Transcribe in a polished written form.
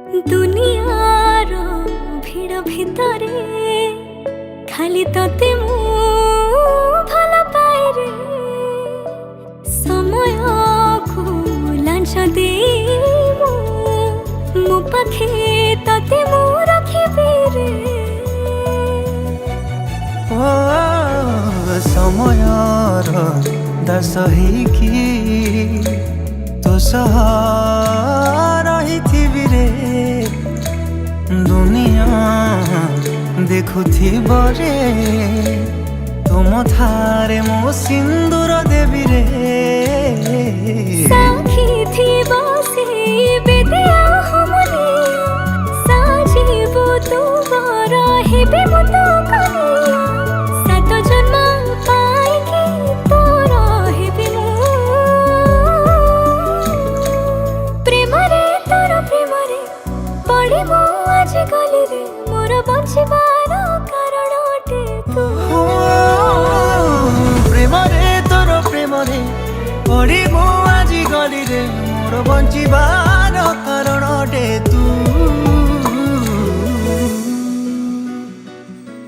दुनियार भिड़ भितरे खाली तते मु भल पाए रे समय को लांछ दे मो पाखे तते मु रखिबे रे ओ समयर दास कि तो सह रही रे दुनिया देखुथिब रे तुम थारे मो सिंदूर देवी रे साखी थी बसे बेदिया हमने साजीबो तू रहिबे मो तो कनिया सात जन्म पाइके तो रहिबे मो प्रेम रे तोर प्रेम रे पड़े मो आज गली रे मोर बचिबार कारण अटे तू प्रेम रे तोर प्रेम रे पड़ी मो आज गली रे मोर बंचिबा